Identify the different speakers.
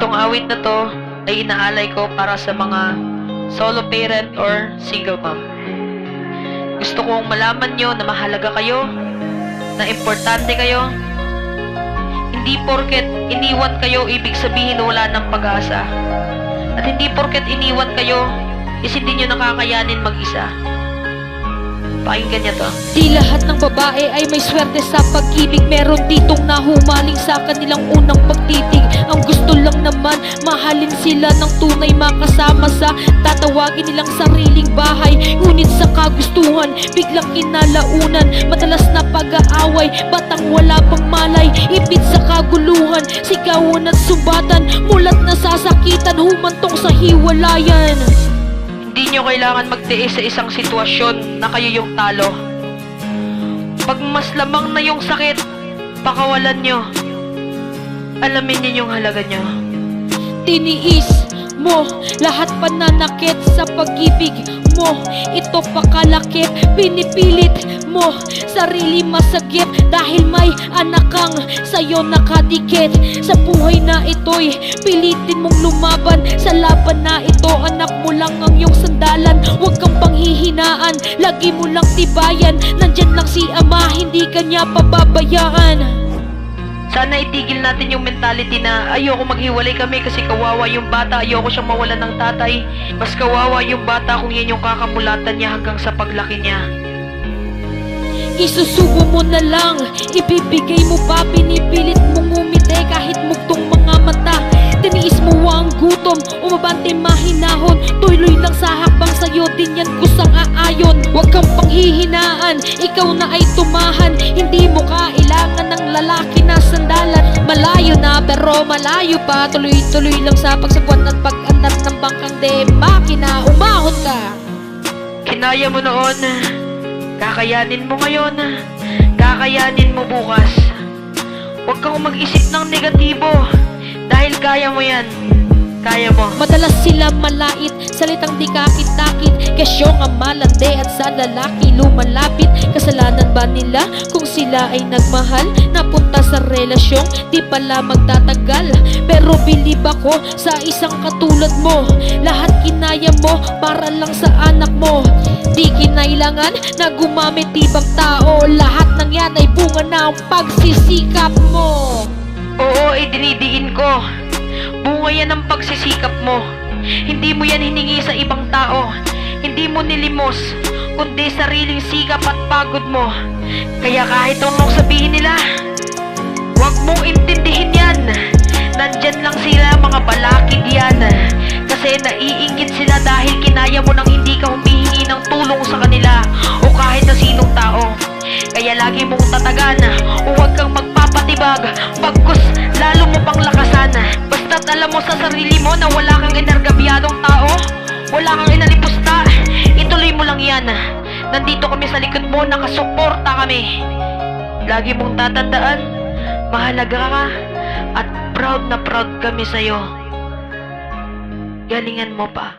Speaker 1: Itong awit na to ay inaalay ko para sa mga solo parent or single mom. Gusto kong malaman nyo na mahalaga kayo, na importante kayo. Hindi porket iniwan kayo, ibig sabihin wala ng pag-asa. At hindi porket iniwan kayo, is hindi nyo nakakayanin mag-isa. Pakinggan niya to.
Speaker 2: Di lahat ng babae ay may swerte sa pag-ibig. Meron ditong nahumaling sa kanilang unang pagtitig. Ang gusto lang naman, mahalin sila ng tunay, makasama sa tatawagin nilang sariling bahay. Ngunit sa kagustuhan, biglang kinalaunan. Madalas na pag-aaway, batang wala pang malay. Ipit sa kaguluhan, sigawan at sumbatan. Mulat na sasakitan, humantong sa hiwalayan.
Speaker 1: Hindi nyo kailangan magtiis sa isang sitwasyon na kayo yung talo. Pag mas lamang na yung sakit, pakawalan nyo. Alamin niyo yung halaga nyo.
Speaker 2: Tiniis mo lahat pananakit sa pag-ibig mo. Ito pakalakip, pinipilit mo sarili masagip. Dahil may anak kang sa'yo nakadikit. Sa buhay na ito'y pilitin mong lumaban. Sa laban na ito, anak mo lang ang iyong sandalan. Huwag kang panghihinaan, lagi mo lang tibayan. Nandyan lang si Ama, hindi kanya pababayaan.
Speaker 1: Sana itigil natin yung mentality na ayoko maghiwalay kami kasi kawawa yung bata, ayoko siyang mawalan ng tatay. Mas kawawa yung bata kung yan yung kakamulatan niya hanggang sa paglaki niya.
Speaker 2: Isusubo mo na lang, ibibigay mo pa, pinipilit mong umiti kahit mugtong mga mata. Tiniis mo ang gutom, umabante mahinahon. Tuloy lang sa hakbang, sa'yo din yan kusang aayon. Huwag kang panghihinaan, ikaw na ay tumahan. Hindi mo kailangan ng lalaki na sandalan. Malayo na pero malayo pa, tuloy-tuloy lang sa pagsagwan at pag-andar ng bangkang de makina. Umahon ka.
Speaker 1: Kinaya mo noon, kakayanin mo ngayon, kakayanin mo bukas. Huwag kang mag-isip ng negatibo. Dahil kaya mo yan. Kaya mo.
Speaker 2: Madalas sila malait, salitang di kakit-takit. Kesyong ang malande at sa lalaki lumalapit. Kasalanan ba nila kung sila ay nagmahal? Napunta sa relasyong di pala magtatagal. Pero bilib ako sa isang katulad mo. Lahat kinaya mo para lang sa anak mo. Di kinailangan na gumamit ibang tao. Lahat ng yan ay bunga ng pagsisikap mo.
Speaker 1: Oo, dinidiin ko. Bunga yan ng pagsisikap mo. Hindi mo yan hiningi sa ibang tao. Hindi mo nilimos, kundi sariling sikap at pagod mo. Kaya kahit anong sabihin nila, huwag mong intindihin yan. Nandyan lang sila, mga balakid yan. Kasi naiinggit sila dahil kinaya mo nang hindi ka humihingi ng tulong sa kanila o kahit na sinong tao. Kaya lagi mong tatagan, huwag kang magpapatibag, bagkus lalo mo pang lakasan. Basta't alam mo sa sarili mo na wala kang energabyadong tao, wala kang inalipusta, ituloy mo lang yan. Nandito kami sa likod mo, nakasuporta kami. Lagi mong tatandaan, mahalaga ka at proud na proud kami sa'yo. Galingan mo pa.